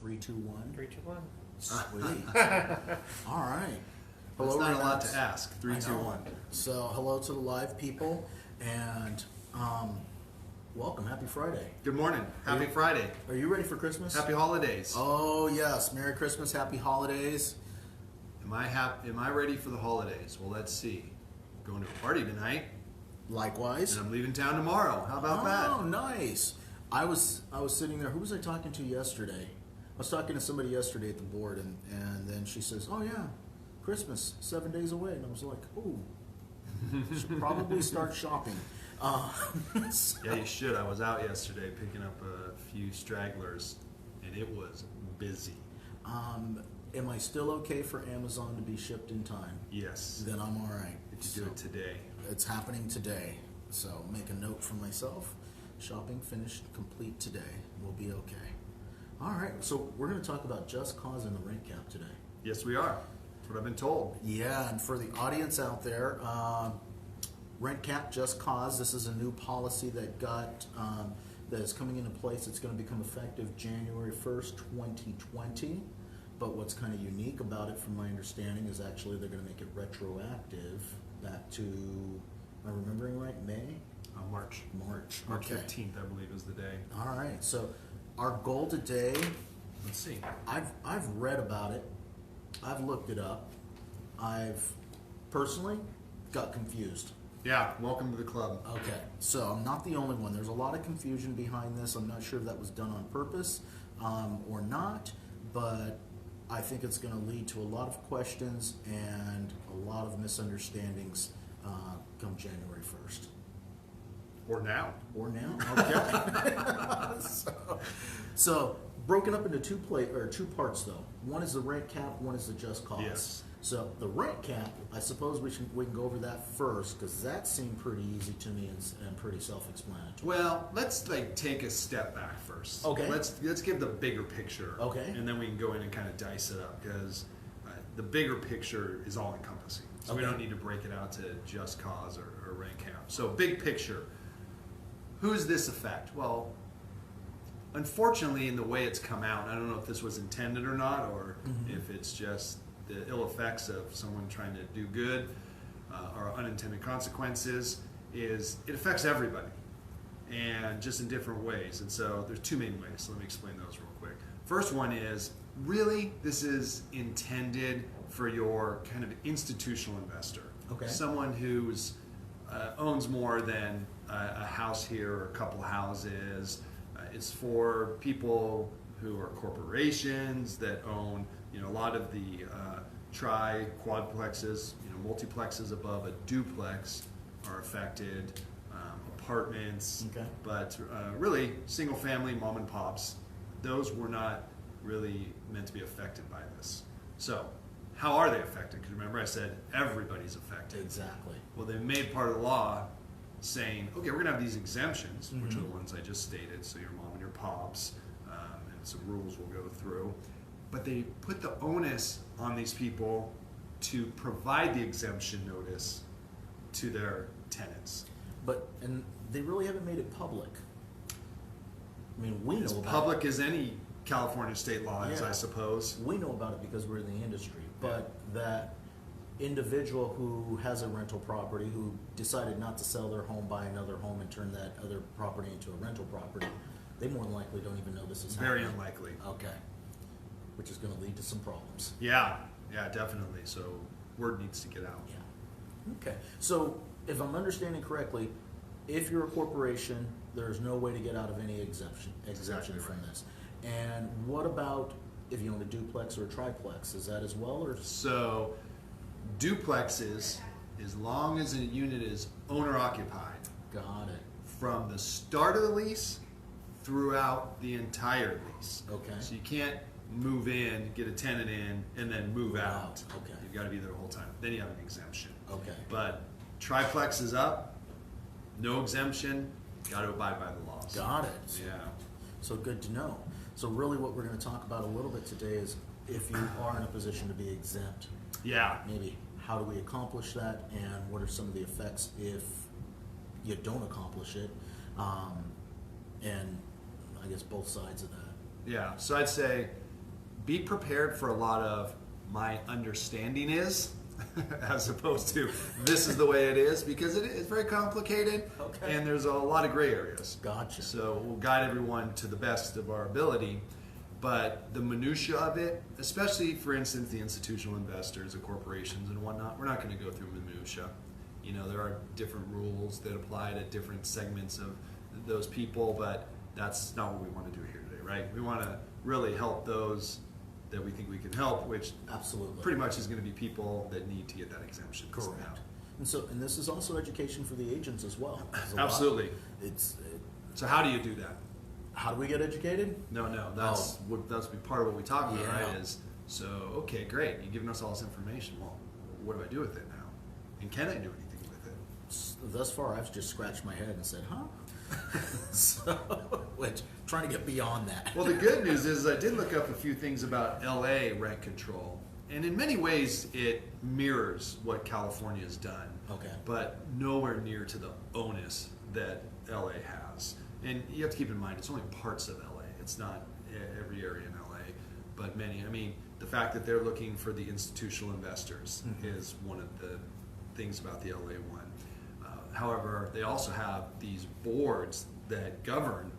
3, 2, 1. 3, 2, 1. Sweet. All right. That's not a lot Renats. to ask. 3, 2, 1. So, hello to the live people, and welcome. Happy Friday. Good morning. Happy Friday. Are you ready for Christmas? Happy holidays. Oh yes, Merry Christmas, Happy Holidays. Am I ready for the holidays? Well, let's see. I'm going to a party tonight, Likewise. and I'm leaving town tomorrow. How about Oh, that? nice. I was sitting there. Who was I talking to yesterday? I was talking to somebody yesterday at the board, and then she says, "Oh yeah, Christmas 7 days away," and I was like, "Oh, should probably start shopping." So- Yeah, you should. I was out yesterday picking up a few stragglers, and it was busy. Am I still okay for Amazon to be shipped in time? Yes. Then I'm all right. If you do it today. It's happening today. So make a note for myself. Shopping finished complete today. We'll be okay. All right. So we're going to talk about just cause and the rent cap today. Yes, we are. That's what I've been told. Yeah, and for the audience out there, rent cap just cause. This is a new policy that that is coming into place. It's going to become effective January 1st, 2020. But what's kind of unique about it, from my understanding, is actually they're going to make it retroactive back to, am I remembering right, May? March. March. March Okay. 15th, I believe, is the day. All right. So our goal today, Let's see. I've read about it. I've looked it up. I've personally got confused. Yeah, welcome to the club. Okay, so I'm not the only one. There's a lot of confusion behind this. I'm not sure if that was done on purpose or not, but I think it's going to lead to a lot of questions and a lot of misunderstandings come January 1st. Or now. Or now? Okay. so broken up into two parts though. One is the rent cap, one is the just cause. Yes. So the rent cap, I suppose we can go over that first, because that seemed pretty easy to me and pretty self-explanatory. Well, let's take a step back first. Okay. Let's give the bigger picture. Okay. And then we can go in and kind of dice it up, because the bigger picture is all encompassing. So we Okay. don't need to break it out to just cause or rent cap. So big picture. Who does this affect? Well, unfortunately, in the way it's come out, I don't know if this was intended or not, or if it's just the ill effects of someone trying to do good or unintended consequences, is it affects everybody, and just in different ways. And so there's two main ways. So let me explain those real quick. First one is, really, this is intended for your kind of institutional investor. Okay. Someone who's owns more than a house here or a couple houses. It's for people who are corporations that own, a lot of the quadplexes, multiplexes above a duplex are affected. Apartments, Okay. but really single family mom and pops, those were not really meant to be affected by this. So how are they affected? Because remember I said everybody's affected. Exactly. Well, they made part of the law saying, okay, we're going to have these exemptions, which are the ones I just stated, so your mom and your pops, and some rules we'll go through. But they put the onus on these people to provide the exemption notice to their tenants. And they really haven't made it public. I mean, we know As about public as any California state law is, Yeah. I suppose. We know about it because we're in the industry, but that individual who has a rental property, who decided not to sell their home, buy another home, and turn that other property into a rental property, they more than likely don't even know this is Very happening. unlikely. Okay. Which is going to lead to some problems. Yeah, definitely. So word needs to get out. Yeah. Okay. So if I'm understanding correctly, if you're a corporation, there's no way to get out of any exemption Exactly from right. this. And what about if you own a duplex or a triplex? Is that as well, or? So duplexes, as long as a unit is owner occupied, Got it. from the start of the lease throughout the entire lease. Okay. So you can't move in, get a tenant in, and then move out. Okay. You've got to be there the whole time. Then you have an exemption. Okay. But triplex is up, no exemption, got to abide by the laws. Got it. Yeah. So good to know. So really what we're going to talk about a little bit today is if you are in a position to be exempt, Yeah. maybe how do we accomplish that, and what are some of the effects if you don't accomplish it, and I guess both sides of that. Yeah, so I'd say be prepared for a lot of my understanding is, as opposed to this is the way it is, because it's very complicated, Okay. and there's a lot of gray areas. Gotcha. So we'll guide everyone to the best of our ability, but the minutia of it, especially for instance the institutional investors, the corporations and whatnot, we're not going to go through minutia. You know, there are different rules that apply to different segments of those people, but that's not what we want to do here today, right? We want to really help those that we think we can help, which Absolutely. pretty much is going to be people that need to get that exemption. Correct. Now. And this is also education for the agents as well. There's a lot- Absolutely. It's So how do you do that? how do we get educated? No, that's that's part of what we talk about, Yeah. right? Is so okay, great. You've given us all this information. Well, what do I do with it now? And can I do anything with it? Thus far, I've just scratched my head and said, "Huh." So, which trying to get beyond that. Well, the good news is I did look up a few things about LA rent control, and in many ways it mirrors what California has done. Okay. But nowhere near to the onus that LA has. And you have to keep in mind it's only parts of LA. It's not every area in LA, but many. I mean, the fact that they're looking for the institutional investors is one of the things about the LA one. However, they also have these boards that govern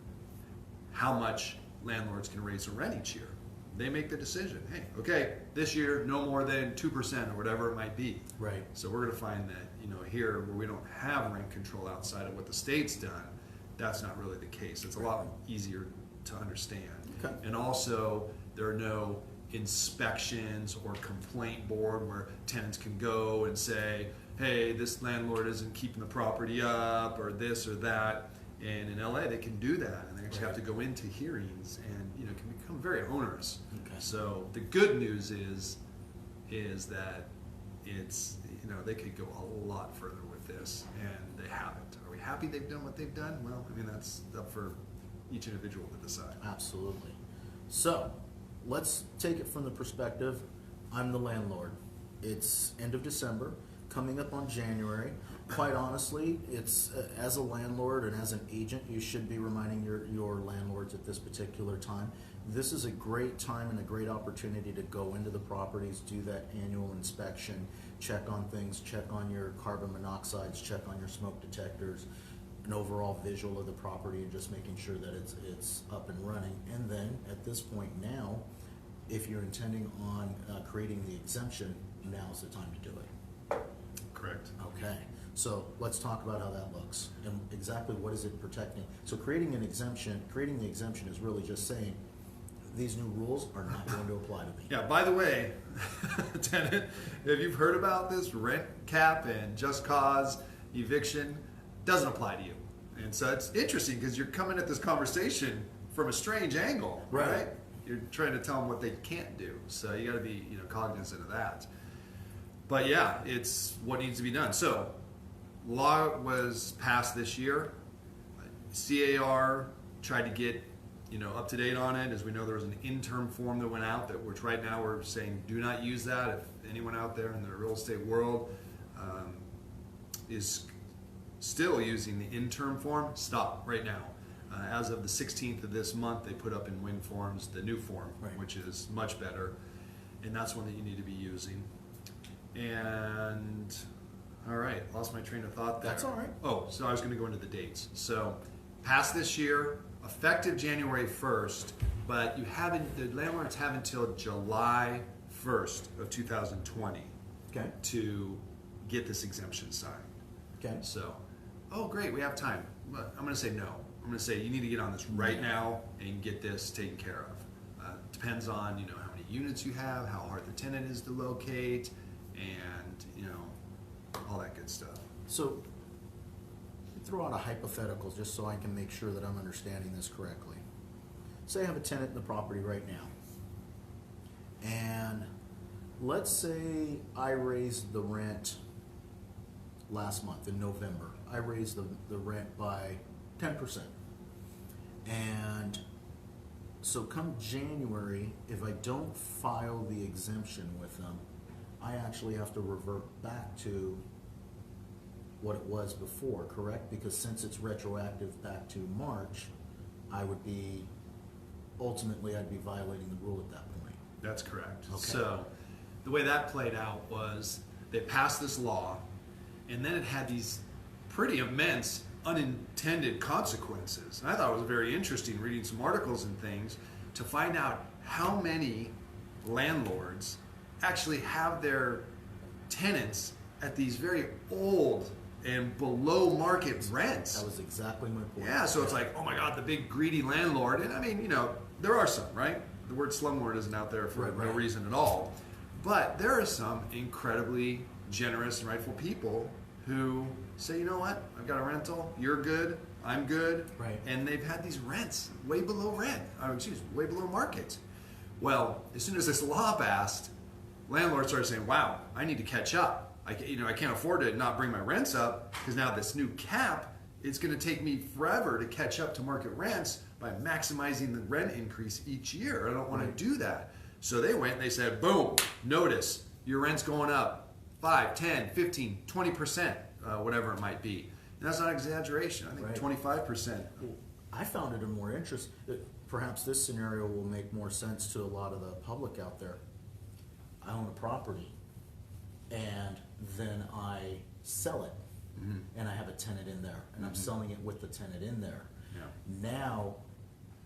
how much landlords can raise the rent each year. They make the decision. Hey, okay, this year no more than 2% or whatever it might be. Right. So we're going to find that, you know, here where we don't have rent control outside of what the state's done, that's not really the case. It's a lot easier to understand. Okay. And also, there are no inspections or complaint board where tenants can go and say, hey, this landlord isn't keeping the property up, or this or that. And in LA, they can do that, and they actually have to go into hearings, and you know, it can become very onerous. Okay. So the good news is that it's, you know, they could go a lot further with this, and they haven't. Are we happy they've done what they've done? Well, I mean, that's up for each individual to decide. Absolutely. So, let's take it from the perspective, I'm the landlord. It's end of December, coming up on January. Quite honestly, it's as a landlord and as an agent, you should be reminding your landlords at this particular time. This is a great time and a great opportunity to go into the properties, do that annual inspection, check on things, check on your carbon monoxides, check on your smoke detectors, an overall visual of the property, and just making sure that it's up and running. And then at this point now, if you're intending on creating the exemption, now's the time to do it. Correct. Okay, so let's talk about how that looks and exactly what is it protecting. So creating the exemption is really just saying these new rules are not going to apply to me. Yeah, by the way, tenant, if you've heard about this rent cap and just cause eviction, doesn't apply to you. And so it's interesting because you're coming at this conversation from a strange angle, right? You're trying to tell them what they can't do. So you got to be, you know, cognizant of that. But yeah, it's what needs to be done. So law was passed this year. CAR tried to get, you know, up to date on it. As we know, there was an interim form that went out that, which right now we're saying do not use that. If anyone out there in the real estate world is still using the interim form, stop right now. As of the 16th of this month, they put up in Win Forms the new form, which is much better, and that's one that you need to be using. And all right, lost my train of thought there. That's all right. Oh, so I was going to go into the dates. So, passed this year, effective January 1st, but the landlords have until July 1st of 2020 to get this exemption signed. Okay. So, oh great, we have time. But I'm going to say no. I'm going to say you need to get on this right now and get this taken care of. Depends on, you know, how many units you have, how hard the tenant is to locate, and you know, all that good stuff. So throw out a hypothetical just so I can make sure that I'm understanding this correctly. Say I have a tenant in the property right now, and let's say I raised the rent last month in November. I raised the rent by 10%. And so come January, if I don't file the exemption with them, I actually have to revert back to what it was before, correct? Because since it's retroactive back to March, I'd be violating the rule at that point. That's correct. Okay. So the way that played out was they passed this law, and then it had these pretty immense unintended consequences. And I thought it was very interesting reading some articles and things to find out how many landlords actually have their tenants at these very old and below market rents. That was exactly my point. Yeah, so it's like, oh my God, the big greedy landlord. And I mean, there are some, right? The word slumlord isn't out there for no reason at all. But there are some incredibly generous and rightful people who say, you know what, I've got a rental, you're good, I'm good. Right. And they've had these rents way below way below market. Well, as soon as this law passed, landlords started saying, wow, I need to catch up. I can't afford to not bring my rents up because now this new cap, it's going to take me forever to catch up to market rents by maximizing the rent increase each year. I don't want to do that. So they went and they said, boom, notice your rent's going up 5, 10, 15, 20%, whatever it might be. And that's not exaggeration. I think 25%. I found it a more interest. Perhaps this scenario will make more sense to a lot of the public out there. I own a property, and then I sell it, and I have a tenant in there, and I'm selling it with the tenant in there. Yeah. Now,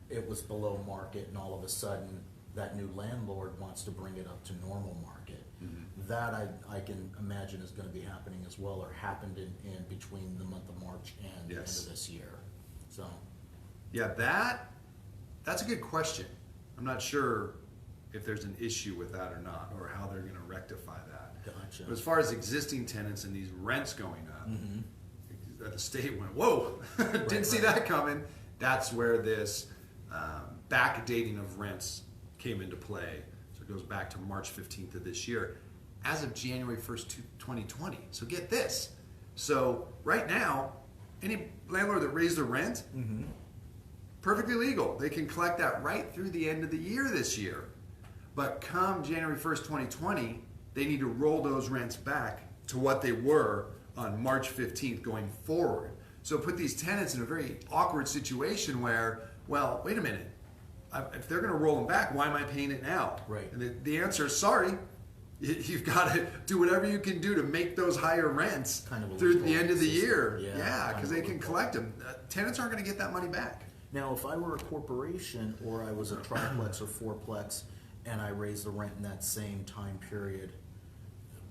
it was below market, and all of a sudden, that new landlord wants to bring it up to normal market. That I can imagine is going to be happening as well, or happened in between the month of March and the end of this year. So, yeah, that's a good question. I'm not sure if there's an issue with that or not, or how they're going to rectify that. gotcha. But as far as existing tenants and these rents going up, that the state went, whoa, didn't see that coming. That's where this backdating of rents came into play. So it goes back to March 15th of this year, as of January 1st, 2020. So get this. So right now, any landlord that raised the rent, perfectly legal. They can collect that right through the end of the year this year. But come January 1st, 2020, they need to roll those rents back to what they were on March 15th going forward. So put these tenants in a very awkward situation where, well, wait a minute. If they're going to roll them back, why am I paying it now? Right. And the answer is, sorry, you've got to do whatever you can do to make those higher rents Kind of a through the loophole end of the system. year. Yeah, Because they can collect them. Tenants aren't going to get that money back. now if I were a corporation or I was a triplex or fourplex and I raised the rent in that same time period,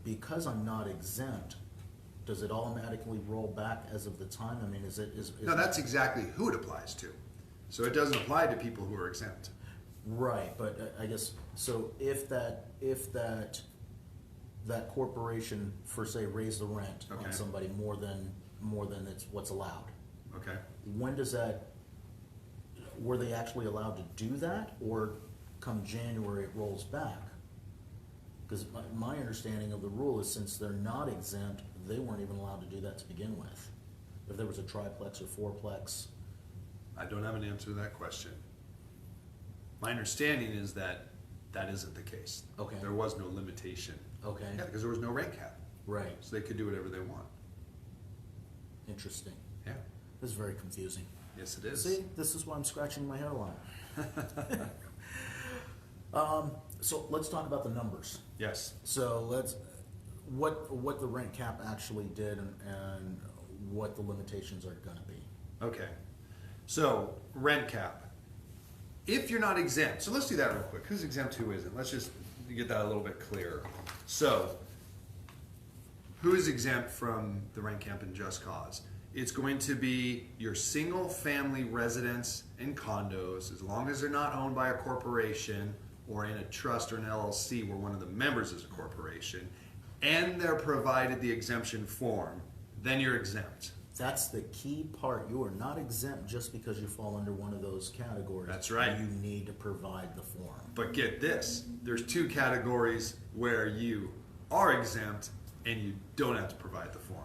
because I'm not exempt, does it automatically roll back as of the time? I mean, is No, that's exactly who it applies to. So it doesn't apply to people who are exempt. right? But I guess so. If that corporation, for say, raised the rent Okay. on somebody more than it's what's allowed, Okay. when does that? Were they actually allowed to do that, or come January it rolls back? Because my understanding of the rule is, since they're not exempt, they weren't even allowed to do that to begin with. If there was a triplex or fourplex. I don't have an answer to that question. My understanding is that that isn't the case. Okay. There was no limitation. Okay. Yeah, because there was no rent cap. Right. So they could do whatever they want. Interesting. Yeah. This is very confusing. Yes, it is. See, this is why I'm scratching my head a lot. So let's talk about the numbers. Yes. So what the rent cap actually did and what the limitations are going to be. Okay. So, rent cap. If you're not exempt, so let's do that real quick. Who's exempt, who isn't? Let's just get that a little bit clearer. So, who is exempt from the rent cap and just cause? It's going to be your single family residents and condos, as long as they're not owned by a corporation or in a trust or an LLC where one of the members is a corporation, and they're provided the exemption form, then you're exempt. That's the key part. You are not exempt just because you fall under one of those categories. That's right. You need to provide the form. But get this, there's two categories where you are exempt and you don't have to provide the form.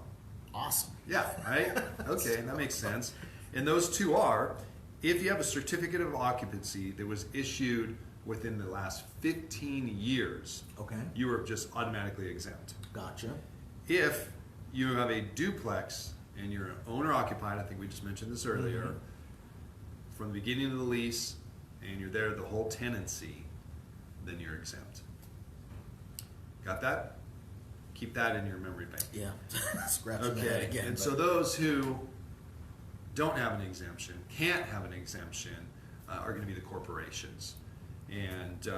Awesome. Yeah, right? Okay, that makes sense. And those two are, if you have a certificate of occupancy that was issued within the last 15 years, Okay. you are just automatically exempt. Gotcha. If you have a duplex and you're owner occupied, I think we just mentioned this earlier, from the beginning of the lease, and you're there the whole tenancy, then you're exempt. Got that? Keep that in your memory bank. Yeah, scratching that Okay, again. and but- so those who don't have an exemption, can't have an exemption, are going to be the corporations. And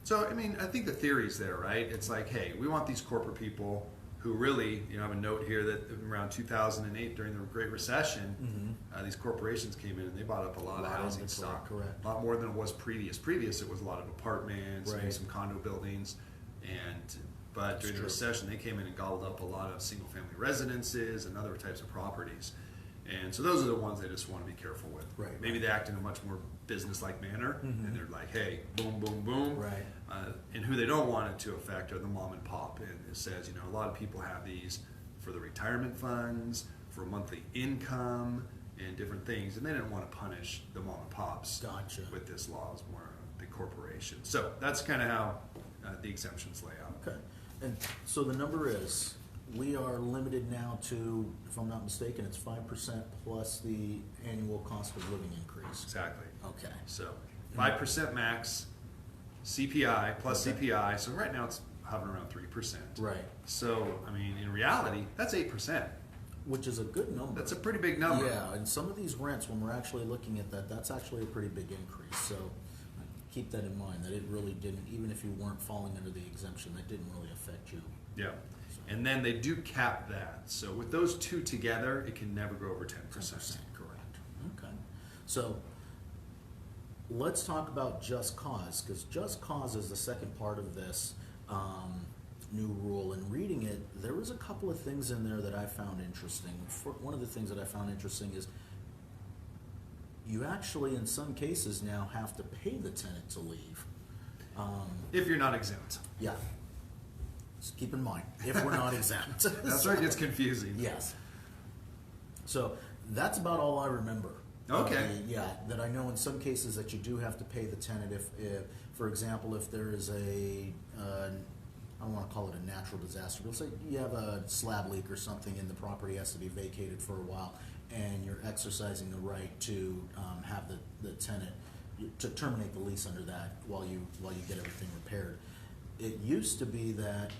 so, I mean, I think the theory's there, right? It's like, hey, we want these corporate people who really, you know, I have a note here that around 2008 during the Great Recession, these corporations came in and they bought up a lot of housing inventory, stock. correct. A lot more than it was previous. Previous, it was a lot of apartments, maybe Right. some condo buildings. But during the true. recession, they came in and gobbled up a lot of single-family residences and other types of properties. And so those are the ones they just want to be careful with. Right, Maybe right. they act in a much more business-like manner, and they're like, hey, boom, boom, boom. Right. And who they don't want it to affect are the mom and pop. And it says, you know, a lot of people have these for the retirement funds, for monthly income, and different things. And they didn't want to punish the mom and pops Gotcha. with this law. It's more the corporation. So that's kind of how the exemptions lay out. Okay, and so the number is, we are limited now to, if I'm not mistaken, it's 5% plus the annual cost of living increase. Exactly. Okay, So 5% max, CPI plus Okay. CPI. So right now it's hovering around 3%. right, So, I mean, in reality, that's 8%. which is a good number. That's a pretty big number. Yeah, and some of these rents, when we're actually looking at that, that's actually a pretty big increase, so keep that in mind, that it really didn't, even if you weren't falling under the exemption, that didn't really affect you. Yeah. And then they do cap that. So with those two together, it can never go over 10%. 10%, correct. Okay. So let's talk about just cause, because just cause is the second part of this new rule. And reading it, there was a couple of things in there that I found interesting. One of the things that I found interesting is you actually, in some cases now, have to pay the tenant to leave. If you're not exempt. Yeah. Just keep in mind, if we're not exempt. That's where it gets confusing. Yes. So that's about all I remember. Okay. Yeah, that I know in some cases that you do have to pay the tenant if for example, if there is I don't want to call it a natural disaster, but say you have a slab leak or something and the property has to be vacated for a while and you're exercising the right to have the tenant, to terminate the lease under that while you get everything repaired. It used to be that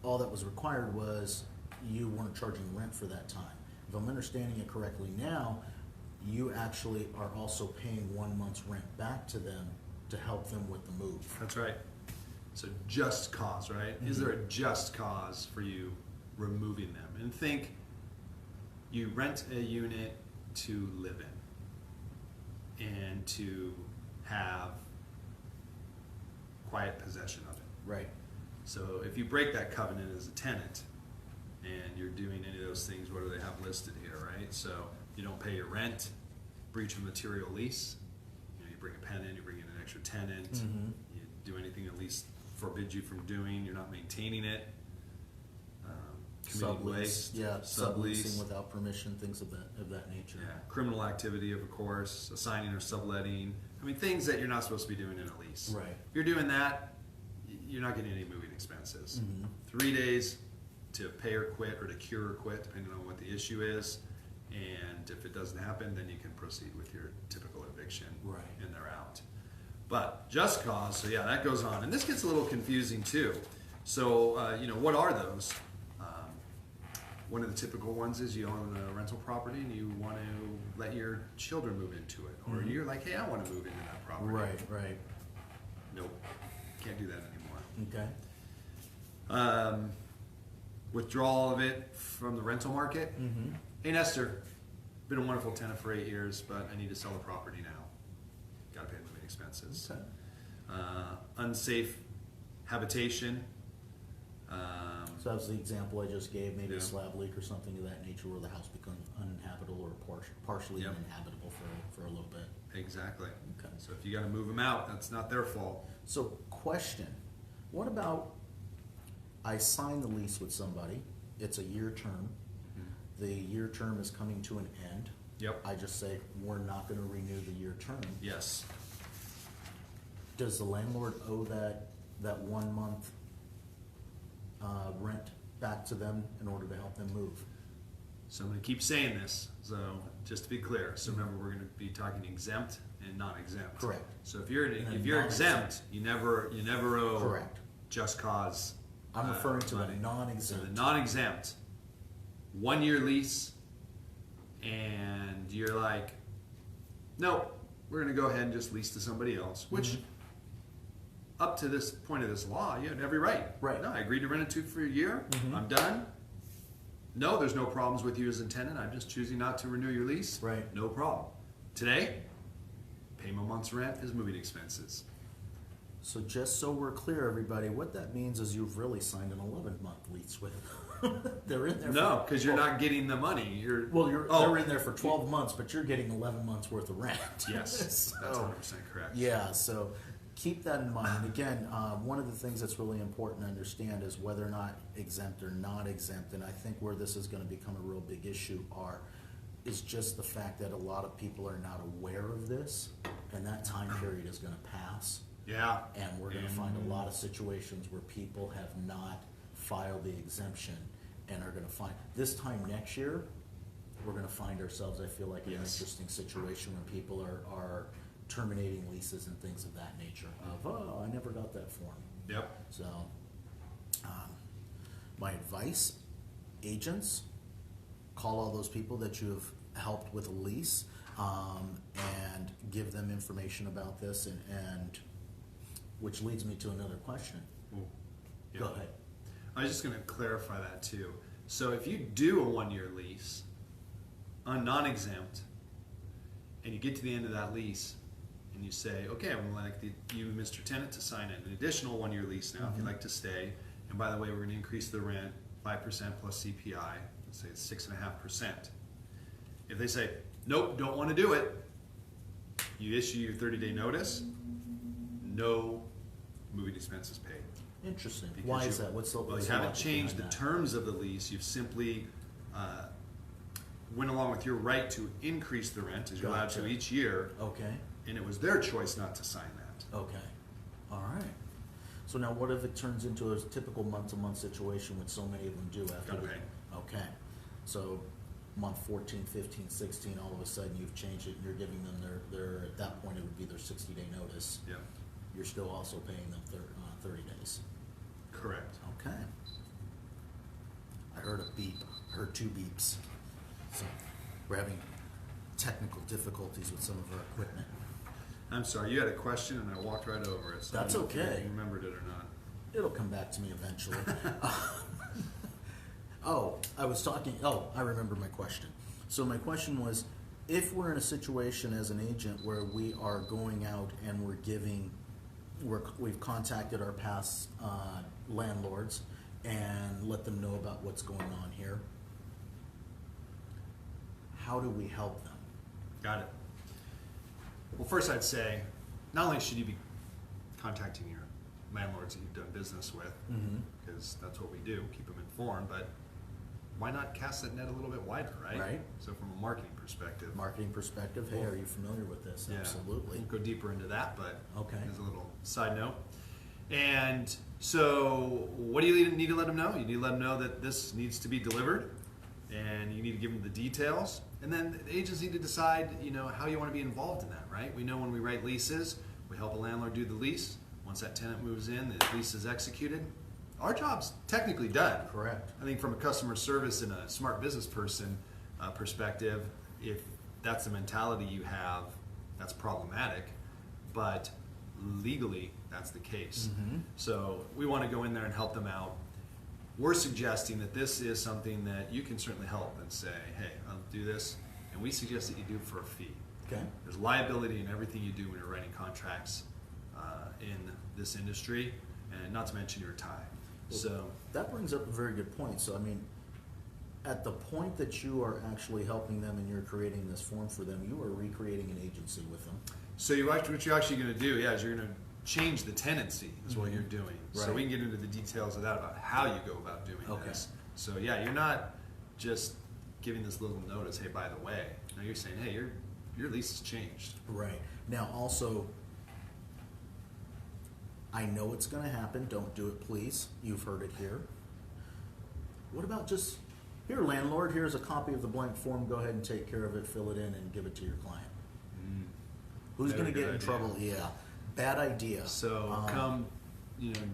all that was required was you weren't charging rent for that time. If I'm understanding it correctly now, you actually are also paying 1 month's rent back to them to help them with the move. That's right. So just cause, right? Is there a just cause for you removing them? And think you rent a unit to live in and to have quiet possession of it. Right. So if you break that covenant as a tenant and you're doing any of those things, what do they have listed here, right? So you don't pay your rent, breach of material lease, you bring a pen in, you bring in an extra tenant, you do anything at least forbids you from doing, you're not maintaining it, committing waste, Yeah, sublease, subleasing without permission, things of that nature. yeah, criminal activity of course, assigning or subletting. I mean, things that you're not supposed to be doing in a lease. Right. If you're doing that, you're not getting any moving expenses. 3 days to pay or quit, or to cure or quit, depending on what the issue is. And if it doesn't happen, then you can proceed with your typical eviction, Right. and they're out. But just cause, so yeah, that goes on. And this gets a little confusing too. So, what are those? One of the typical ones is you own a rental property and you want to let your children move into it. Or you're like, hey, I want to move into that property. Right. Nope, can't do that anymore. Okay. Withdrawal of it from the rental market. Hey Nestor, been a wonderful tenant for 8 years, but I need to sell the property now. Got to pay the moving expenses. Okay. Unsafe habitation. So that was the example I just gave, maybe Yeah. a slab leak or something of that nature where the house becomes uninhabitable or partially Yep. uninhabitable for a little bit. Exactly. Okay. So if you got to move them out, that's not their fault. So question, what about I sign the lease with somebody, it's a year term, the year term is coming to an end. Yep. I just say, we're not gonna renew the year term. Yes. Does the landlord owe that 1 month rent back to them in order to help them move? So I'm going to keep saying this. So just to be clear, so remember we're going to be talking exempt and non-exempt. Correct. So if you're And then exempt, non-exempt. you never owe Correct. just cause. I'm referring to the money. So non-exempt. the non-exempt, 1 year lease, and you're like, no, we're going to go ahead and just lease to somebody else, which up to this point of this law, you had every right. Right. No, I agreed to rent it to you for a year. I'm done. No, there's no problems with you as a tenant. I'm just choosing not to renew your lease. Right. No problem. Today, pay my month's rent is moving expenses. So just so we're clear, everybody, what that means is you've really signed an 11-month lease with them. They're in there. No, because you're not getting the money. They're in there for 12 months, but you're getting 11 months worth of rent. Yes, So, that's 100% correct. yeah, so keep that in mind. And again, one of the things that's really important to understand is whether or not exempt or not exempt. And I think where this is going to become a real big issue is just the fact that a lot of people are not aware of this, and that time period is going to pass. Yeah. And we're going to find a lot of situations where people have not filed the exemption and are going to find, this time next year, we're going to find ourselves, I feel like, in an interesting situation when people are terminating leases and things of that nature of, oh, I never got that form. Yep. So, my advice, agents, call all those people that you have helped with a lease, and give them information about this, and which leads me to another question. Ooh. Yeah. Go ahead. I was just going to clarify that too. So if you do a 1 year lease, non-exempt, and you get to the end of that lease, and you say, okay, I'm going to like you, Mr. Tenant, to sign an additional 1 year lease now if you'd like to stay. And by the way, we're going to increase the rent 5% plus CPI. Let's say it's 6.5%. If they say, nope, don't want to do it, you issue your 30-day notice, no moving expenses paid. Interesting. Because Why is that? What's the Well, what's you the haven't logic changed the behind that? terms of the lease. You've simply went along with your right to increase the rent as you're allowed to Gotcha. each year, Okay. and it was their choice not to sign that. Okay. All right. So now, what if it turns into a typical month-to-month situation, which so many of them do after? Gotta pay. Okay. So month 14, 15, 16, all of a sudden you've changed it, and you're giving them their at that point it would be their 60-day notice. Yeah, You're still also paying them 30 days. correct. Okay. I heard a beep. I heard two beeps. So we're having technical difficulties with some of our equipment. I'm sorry, you had a question and I walked right over it. So That's I don't know if okay. you remembered it or not. It'll come back to me eventually. I remember my question. So my question was, if we're in a situation as an agent where we are going out and we've contacted our past landlords and let them know about what's going on here, how do we help them? Got it. Well, first I'd say, not only should you be contacting your landlords that you've done business with, because that's what we do, keep them informed, but why not cast that net a little bit wider, right? Right. So from a marketing perspective. Marketing perspective, hey, are you familiar with this? Yeah. Absolutely. We'll go deeper into that, but Okay. as a little side note. And so what do you need to let them know? You need to let them know that this needs to be delivered, and you need to give them the details. And then the agents need to decide, how you want to be involved in that, right? We know when we write leases, we help a landlord do the lease. Once that tenant moves in, the lease is executed. Our job's technically done. Correct. I think from a customer service and a smart business person perspective, if that's the mentality you have, that's problematic. But legally, that's the case. So we want to go in there and help them out. We're suggesting that this is something that you can certainly help and say, hey, I'll do this. And we suggest that you do it for a fee. Okay. There's liability in everything you do when you're writing contracts in this industry, and not to mention your time. So that brings up a very good point. So, I mean, at the point that you are actually helping them and you're creating this form for them, you are recreating an agency with them. So what you're actually going to do, is you're going to change the tenancy is what you're doing. So Right. we can get into the details of that about how you go about doing this. So yeah, you're not just giving this little notice, hey, by the way. No, you're saying, hey, your lease has changed. Right. Now, also, I know it's going to happen. Don't do it, please. You've heard it here. What about just Here, landlord, here's a copy of the blank form. Go ahead and take care of it, fill it in, and give it to your client. Who's Very going to get good in idea. trouble? Yeah, bad idea. So come,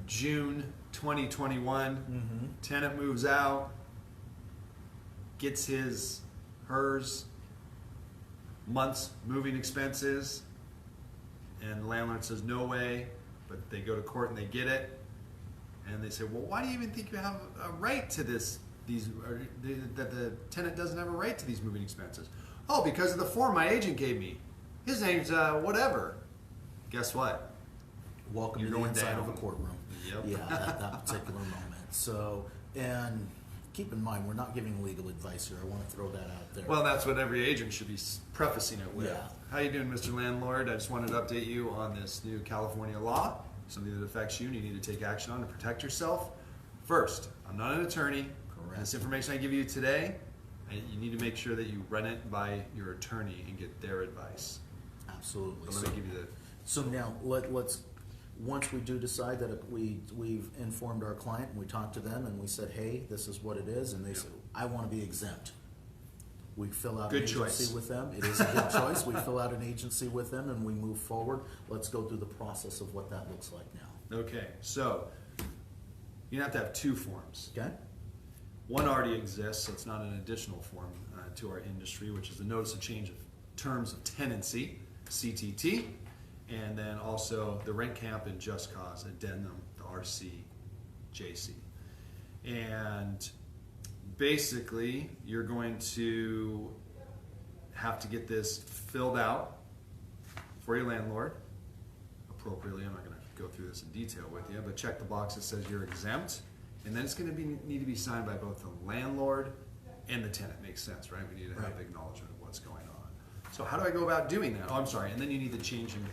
June 2021, tenant moves out, gets hers month's moving expenses, and the landlord says no way, but they go to court and they get it, and they say, well, why do you even think you have a right to that the tenant doesn't have a right to these moving expenses? Oh, because of the form my agent gave me. His name's whatever. Guess what? Welcome You're to the going inside down. of a courtroom. Yep. Yeah, at that particular moment. So, and keep in mind, we're not giving legal advice here. I want to throw that out there. Well, that's what every agent should be prefacing it with. Yeah. How you doing, Mr. Landlord? I just wanted to update you on this new California law, something that affects you and you need to take action on to protect yourself. First, I'm not an attorney. Correct. This information I give you today, you need to make sure that you run it by your attorney and get their advice. Absolutely. So let me give you the... So now let's once we do decide that we've informed our client and we talked to them and we said, hey, this is what it is, and they said, I want to be exempt. We fill out Good an choice. agency with them. It is a good choice. We fill out an agency with them and we move forward. Let's go through the process of what that looks like now. Okay, so you have to have two forms. Okay? One already exists, so it's not an additional form to our industry, which is the Notice of Change of Terms of Tenancy, CTT, and then also the Rent Camp and Just Cause Addendum, the RCJC. And basically, you're going to have to get this filled out for your landlord appropriately. I'm not going to go through this in detail with you, but check the box that says you're exempt. And then it's going to need to be signed by both the landlord and the tenant. Makes sense, right? We need to have Right. acknowledgement of what's going on. So how do I go about doing that? Oh, I'm sorry. And then you need the change in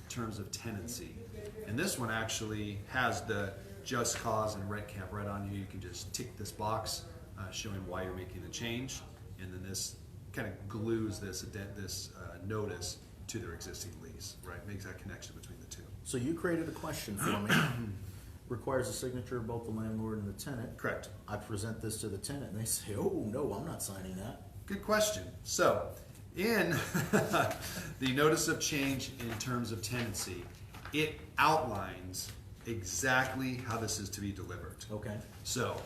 terms of tenancy. And this one actually has the Just Cause and Rent Camp right on you. You can just tick this box showing why you're making the change. And then this kind of glues this notice to their existing lease, right? Makes that connection between the two. So you created a question for me. Requires a signature of both the landlord and the tenant. Correct. I present this to the tenant and they say, oh, no, I'm not signing that. Good question. So, in the notice of change in terms of tenancy, it outlines exactly how this is to be delivered. Okay. So,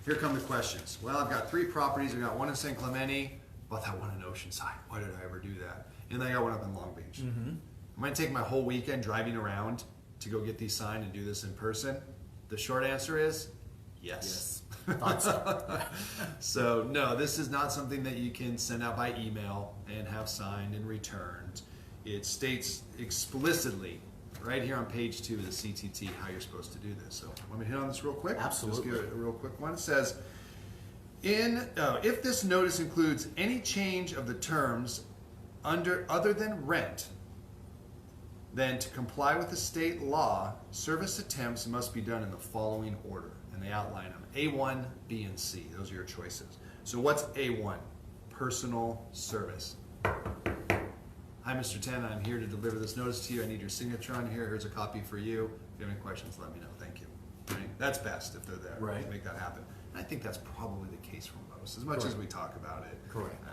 here come the questions. Well, I've got 3 properties. I've got one in San Clemente, bought that one in Oceanside. Why did I ever do that? And then I got one up in Long Beach. I'm going to take my whole weekend driving around to go get these signed and do this in person. The short answer is yes. Thought so. So no, this is not something that you can send out by email and have signed and returned. It states explicitly right here on page 2 of the CTT how you're supposed to do this. So let me hit on this real quick. Absolutely. Just give it a real quick one. It says, if this notice includes any change of the terms other than rent, then to comply with the state law, service attempts must be done in the following order. And they outline them. A1, B, and C. Those are your choices. So what's A1? Personal service. Hi, Mr. Tenant. I'm here to deliver this notice to you. I need your signature on here. Here's a copy for you. If you have any questions, let me know. Thank you. Right? That's best if they're there. Right. To make that happen. And I think that's probably the case for most. As much as we talk about it. Correct.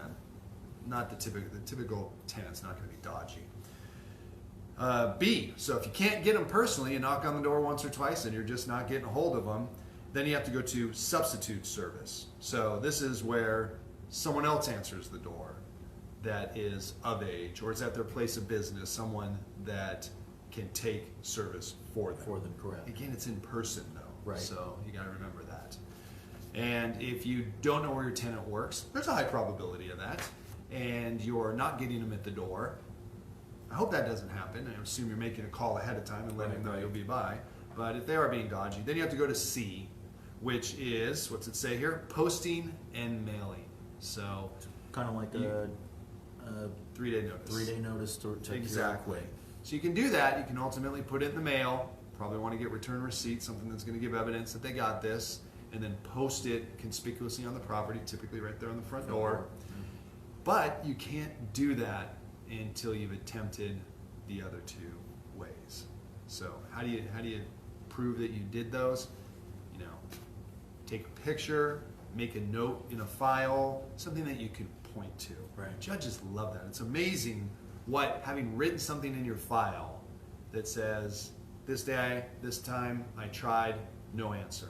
Not the typical tenant's not going to be dodgy. B, so if you can't get them personally, you knock on the door once or twice and you're just not getting a hold of them, then you have to go to substitute service. So this is where someone else answers the door that is of age or is at their place of business, someone that can take service for them. For them, correct. Again, it's in person though, Right. so you got to remember that. And if you don't know where your tenant works, there's a high probability of that, and you're not getting them at the door. I hope that doesn't happen. I assume you're making a call ahead of time and letting them know you'll be by. But if they are being dodgy, then you have to go to C, which is, what's it say here? Posting and mailing. So Kind of like a 3-day notice. 3-day notice to take Exactly. So you can do that. You can ultimately put it in the mail. Probably want to get return receipts, something that's going to give evidence that they got this, and then post it conspicuously on the property, typically right there on the front door. But you can't do that until you've attempted the other 2 ways. So how do you prove that you did those? Take a picture make a note in a file, something that you can point to. Right. Judges love that. It's amazing what having written something in your file that says, this day, this time, I tried, no answer.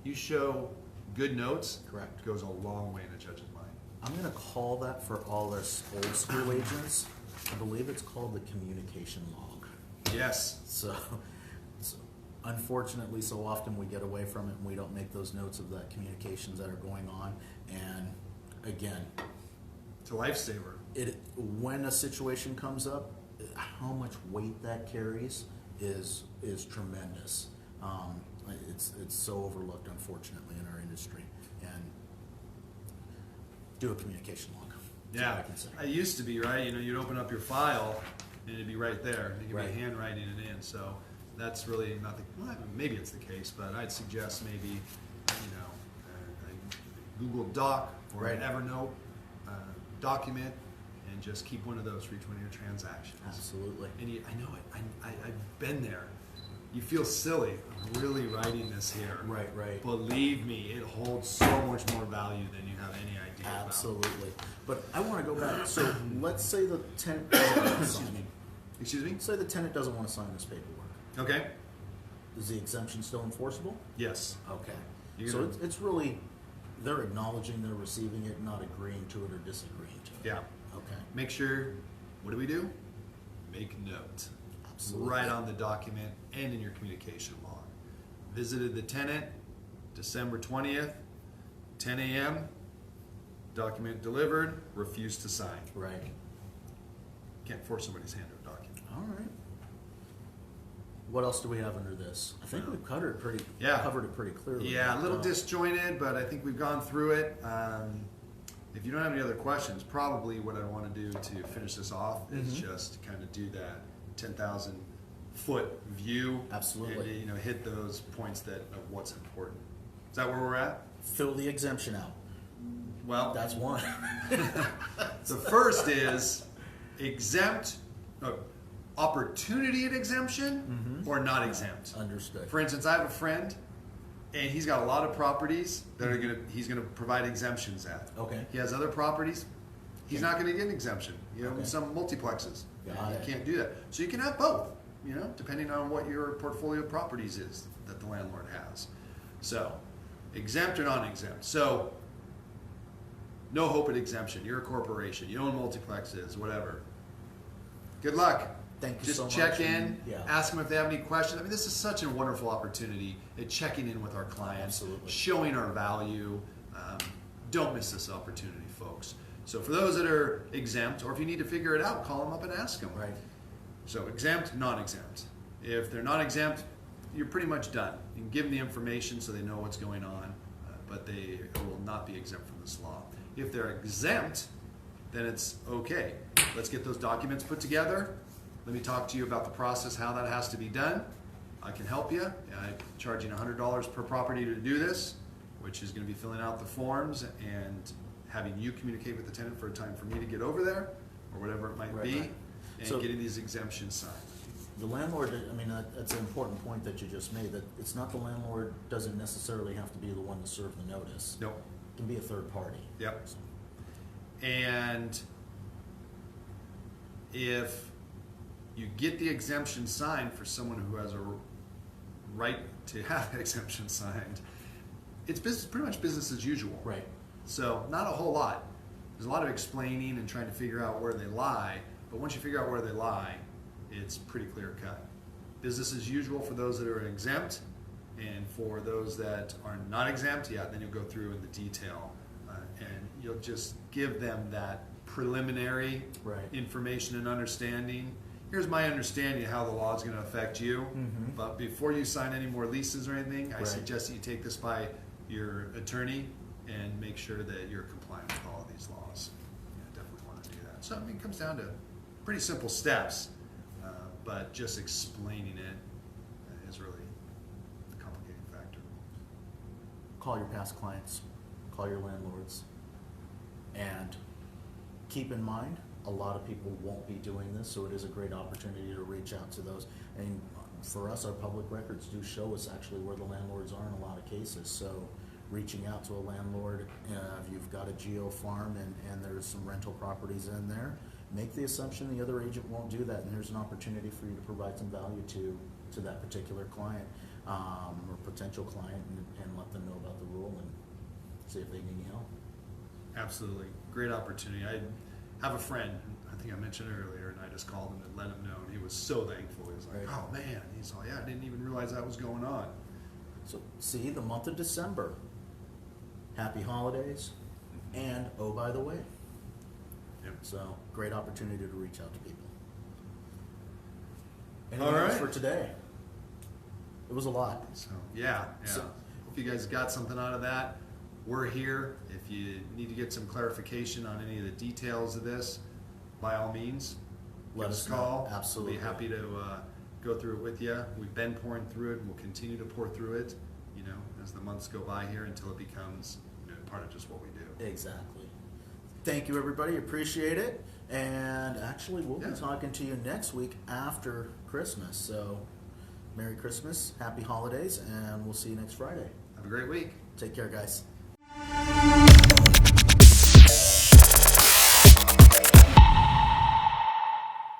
You show good notes. Correct. Goes a long way in a judge's mind. I'm going to call that for all us old school agents. I believe it's called the communication log. Yes. So unfortunately, so often we get away from it and we don't make those notes of the communications that are going on. And again, It's a lifesaver. When a situation comes up, how much weight that carries is tremendous. It's so overlooked, unfortunately, in our industry. And do a communication log. That's all I can say. It used to be, right? You'd open up your file and it'd be right there. You could Right. be handwriting it in. So that's really not the. Well, maybe it's the case, but I'd suggest maybe, a Google Doc or Right. an Evernote document, and just keep one of those for each one of your transactions. Absolutely. And I know it. I've been there. You feel silly. I'm really writing this here. Right. Believe me, it holds so much more value than you have any idea about. Absolutely. But I want to go back. So let's say the tenant Excuse me? Say the tenant doesn't want to sign this paperwork. Okay. Is the exemption still enforceable? Yes. Okay. You're So gonna- it's really, they're acknowledging they're receiving it, not agreeing to it or disagreeing to it. Yeah. Okay. Make sure, what do we do? Make note. Absolutely. Right on the document and in your communication log. Visited the tenant December 20th, 10 a.m. Document delivered, refused to sign. Right. Can't force somebody's hand to a document. All right. What else do we have under this? I think we've covered it pretty clearly. Yeah, a little disjointed, but I think we've gone through it. If you don't have any other questions, probably what I want to do to finish this off is just kind of do that 10,000 foot view. Absolutely. And, hit those points of what's important. Is that where we're at? Fill the exemption out. Well, That's one. the first is exempt, opportunity at exemption or not exempt. Understood. For instance, I have a friend, and he's got a lot of properties that he's gonna provide exemptions at. Okay. He has other properties, he's not gonna get an exemption. Okay. Some multiplexes. Got You it. can't do that. So you can have both, depending on what your portfolio of properties is that the landlord has. So, exempt or non-exempt. So, no hope at exemption. You're a corporation. You own multiplexes, whatever. Good luck. Thank you Just so much. check in, Yeah. ask them if they have any questions. I mean, this is such a wonderful opportunity at checking in with our clients, Absolutely. showing our value. Don't miss this opportunity, folks. So for those that are exempt, or if you need to figure it out, call them up and ask them. Right. So exempt, non-exempt. If they're not exempt, you're pretty much done. You can give them the information so they know what's going on, but they will not be exempt from this law. If they're exempt, then it's okay. Let's get those documents put together. Let me talk to you about the process, how that has to be done. I can help you. I'm charging $100 per property to do this, which is going to be filling out the forms and having you communicate with the tenant for a time for me to get over there, or whatever it might be, Right. and So- getting these exemptions signed. The landlord, that's an important point that you just made, that it's not the landlord doesn't necessarily have to be the one to serve the notice. Nope. It can be a third party. Yep. And if you get the exemption signed for someone who has a right to have an exemption signed, it's pretty much business as usual. Right. So not a whole lot. There's a lot of explaining and trying to figure out where they lie, but once you figure out where they lie, it's pretty clear cut. Business as usual for those that are exempt, and for those that are not exempt, then you'll go through in the detail, and you'll just give them that preliminary Right. information and understanding. Here's my understanding of how the law is going to affect you, but before you sign any more leases or anything, I Right. suggest that you take this by your attorney and make sure that you're compliant with all of these laws. Definitely want to do that. So it comes down to pretty simple steps, but just explaining it is really the complicating factor. Call your past clients, call your landlords, and keep in mind, a lot of people won't be doing this, so it is a great opportunity to reach out to those. And for us, our public records do show us actually where the landlords are in a lot of cases, so reaching out to a landlord, if you've got a geo farm and there's some rental properties in there, make the assumption the other agent won't do that, and there's an opportunity for you to provide some value to that particular client, or potential client, and let them know about the rule and see if they need any help. Absolutely. Great opportunity. I have a friend, I think I mentioned earlier, and I just called him and let him know, and he was so thankful. He was like, Right. oh man, he's like, yeah, I didn't even realize that was going on. So, see, the month of December, happy holidays, and oh, by the way. Yep. So, great opportunity to reach out to people. All Anything else right. for today? It was a lot. So, yeah. So- Hope you guys got something out of that. We're here. If you need to get some clarification on any of the details of this, by all means, Let give us us a know. call. Absolutely. We'll be happy to go through it with you. We've been pouring through it, and we'll continue to pour through it, as the months go by here until it becomes part of just what we do. Exactly. Thank you, everybody. Appreciate it. And actually, we'll Yeah. be talking to you next week after Christmas. So, Merry Christmas, Happy Holidays, and we'll see you next Friday. Have a great week. Take care, guys.